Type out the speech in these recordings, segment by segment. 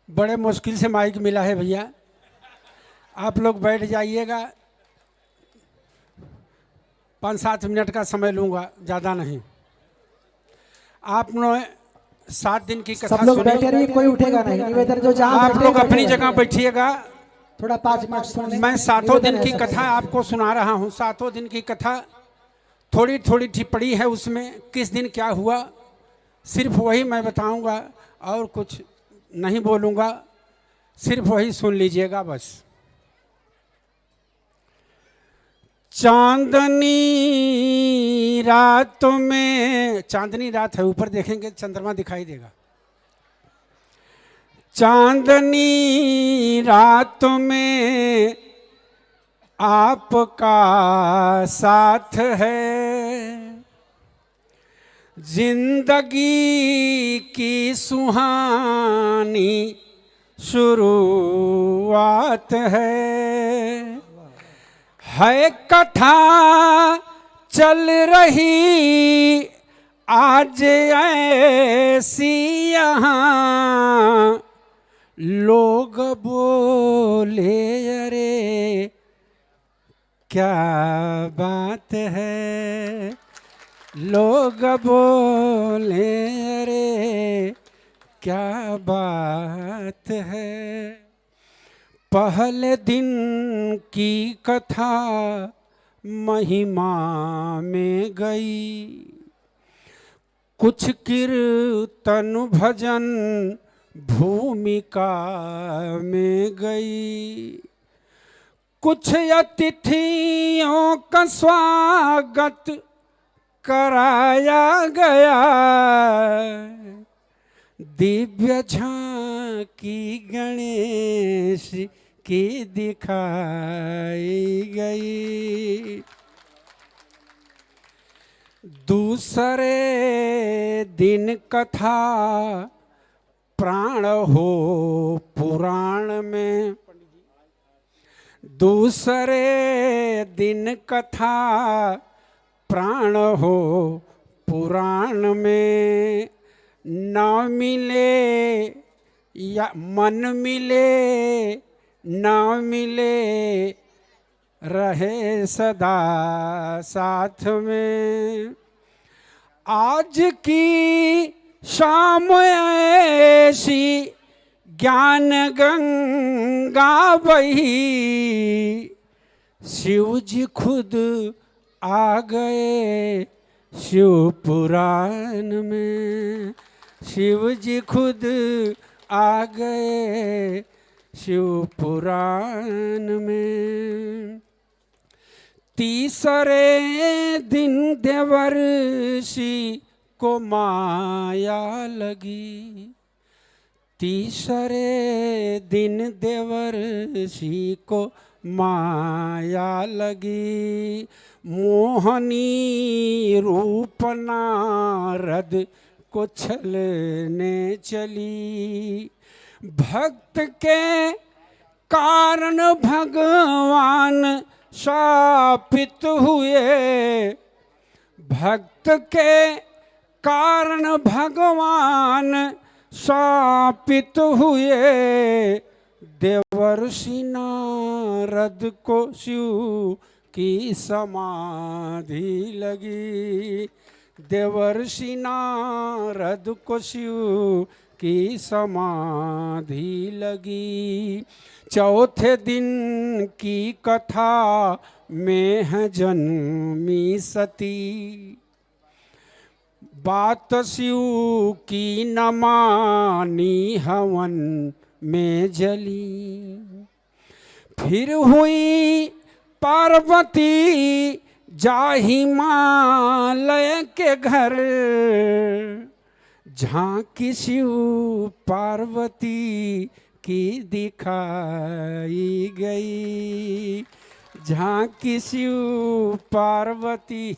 बड़े मुश्किल से माइक मिला है भैया। आप लोग बैठ जाइएगा, 5-7 मिनट का समय लूँगा, ज़्यादा नहीं। आपने 7 दिन की कथा सब लोग सुनी। बैठे रहिए, कोई उठेगा नहीं। निवेदन जो जहाँ आप बैठे लोग बैठे अपनी रहिए। जगह बैठिएगा। थोड़ा 5 मिनट सुन लें। मैं 7 निवेदन दिन है की सबसे। कथा आपको सुना रहा हूँ। 7 दिन की कथा, थोड़ी थोड़ी टिप्पणी है उसमें, किस दिन क्या हुआ सिर्फ वही मैं बताऊंगा और कुछ नहीं बोलूँगा, सिर्फ वही सुन लीजिएगा बस। चांदनी रात में, चांदनी रात है, ऊपर देखेंगे चंद्रमा दिखाई देगा। चांदनी रात में आपका साथ है, जिंदगी की सुहानी शुरुआत है कथा चल रही आज ऐसी यहाँ, लोग बोले अरे क्या बात है, लोग बोले अरे क्या बात है। पहले दिन की कथा महिमा में गई, कुछ कीर्तन भजन भूमिका में गई, कुछ अतिथियों का स्वागत कराया गया, दिव्य झांकी गणेश की दिखाई गई। दूसरे दिन कथा प्राण हो पुराण में, दूसरे दिन कथा प्राण हो पुराण में, न मिले या मन मिले न मिले रहे सदा साथ में। आज की शाम ऐसी ज्ञान गंगा बही, शिव जी खुद आ गए शिव पुराण में, शिव जी खुद आ गए शिव पुराण में। तीसरे दिन देवर्षि को माया लगी, तीसरे दिन देवर्षि को माया लगी, मोहनी रूप नारद को छलने चली। भक्त के कारण भगवान शापित हुए, भक्त के कारण भगवान शापित हुए, देवर्षि नारद को शिव की समाधि लगी, देवर्षि नारद को शिव की समाधि लगी। चौथे दिन की कथा में है जन्मी सती, बात शिव की न मानी हवन में जली, फिर हुई पार्वती जा हिमालय के घर, झांकी शिव पार्वती की दिखाई गई, झांकी शिव पार्वती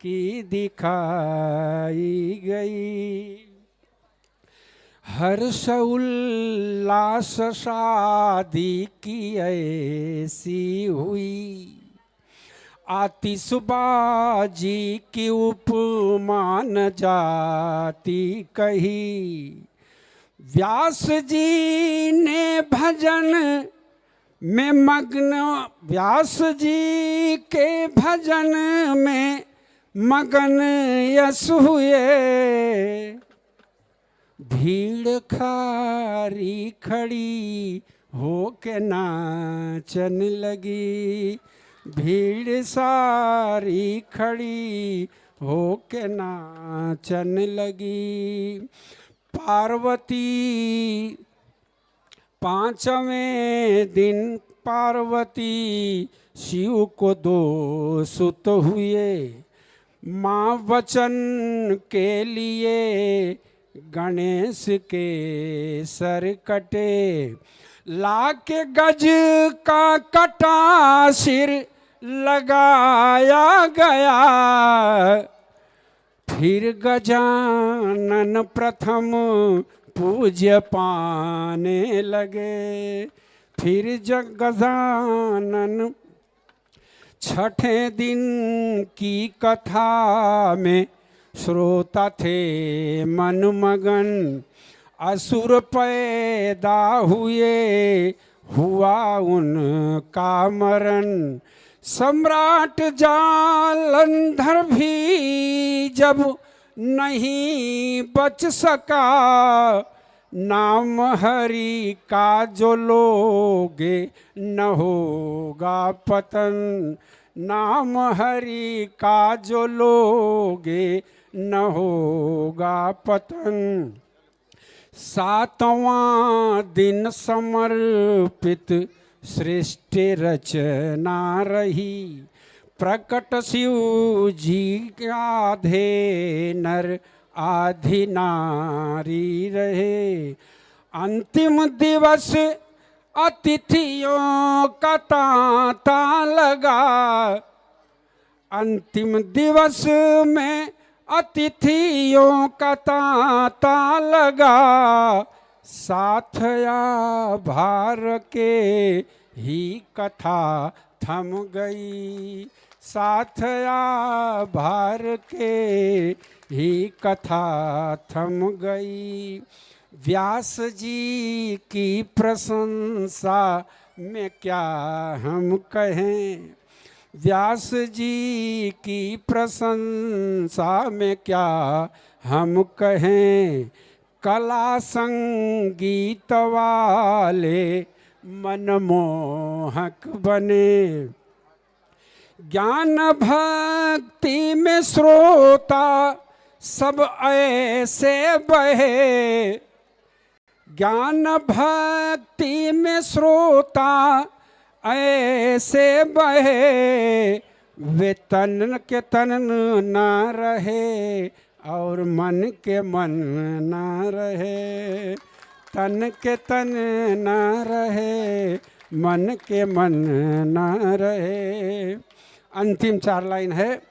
की दिखाई गई। हर्ष उल्लास शादी की ऐसी हुई, आतिशबाजी की उपमान जाती कही, व्यास जी ने भजन में मग्न, व्यास जी के भजन में मगन यस हुए। भीड़ खारी खड़ी हो के नाचन लगी, भीड़ सारी खड़ी हो के नाचन लगी। पार्वती पांचवें दिन पार्वती शिव को दो सुत हुए। माँ वचन के लिए गणेश के सर कटे, लाके गज का कटा सिर लगाया गया। फिर गजानन प्रथम पूज्य पाने लगे, फिर जग गजानन छठे दिन की कथा में श्रोता थे मन मगन। असुर पैदा हुए हुआ उनका मरण। सम्राट जालंधर भी जब नहीं बच सका, नाम हरि का जो लोगे न होगा पतन। नाम हरि का जो लोगे न होगा पतन। सातवां दिन समर्पित सृष्टि रचना रही। प्रकट शिव जी आधे नर आधी नारी रहे। अंतिम दिवस अतिथियों का तांता लगा। अंतिम दिवस में अतिथियों का तांता लगा। साथया भार के ही कथा थम गई। साथया भार के ही कथा थम गई। व्यास जी की प्रशंसा में क्या हम कहें। व्यास जी की प्रशंसा में क्या हम कहें। कला संगीत वाले मनमोहक बने। ज्ञान भक्ति में श्रोता सब ऐसे बहे। ज्ञान भक्ति में श्रोता ऐसे बहे। वे तन के तन न रहे और मन के मन न रहे। तन के तन न रहे, मन के मन न रहे। अंतिम 4 लाइन है।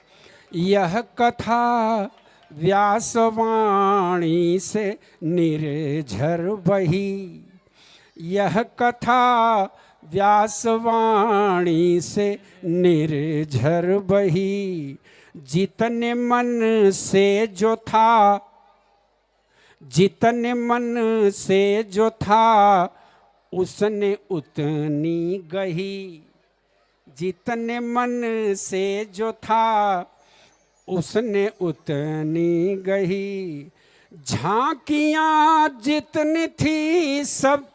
यह कथा व्यासवाणी से निर्झर बही। यह कथा व्यासवाणी से निर्झर बही। जितने मन से जो था, जितने मन से जो था उसने उतनी गही। जितने मन से जो था उसने उतनी गही। झांकियाँ जितनी थी सब,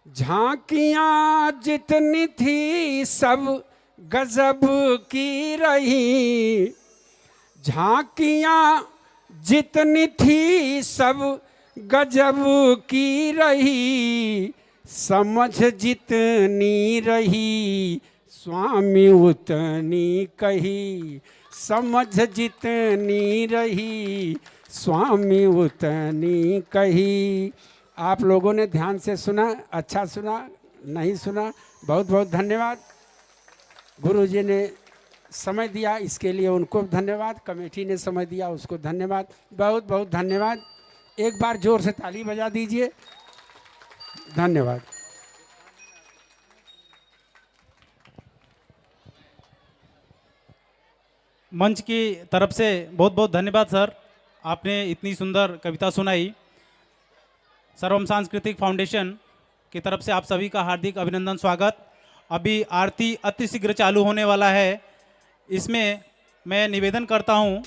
झांकियाँ जितनी थी सब गजब की रही। झांकियाँ जितनी थी सब गजब की रही। समझ जितनी रही स्वामी उतनी कही। समझ जितनी रही स्वामी उतनी कही। आप लोगों ने ध्यान से सुना, अच्छा सुना, नहीं सुना, बहुत बहुत धन्यवाद। गुरुजी ने समय दिया इसके लिए उनको धन्यवाद। कमेटी ने समय दिया उसको धन्यवाद। बहुत बहुत धन्यवाद। एक बार जोर से ताली बजा दीजिए। धन्यवाद। मंच की तरफ से बहुत बहुत धन्यवाद सर, आपने इतनी सुंदर कविता सुनाई। सर्वम सांस्कृतिक फाउंडेशन की तरफ से आप सभी का हार्दिक अभिनंदन स्वागत। अभी आरती अति शीघ्र चालू होने वाला है। इसमें मैं निवेदन करता हूं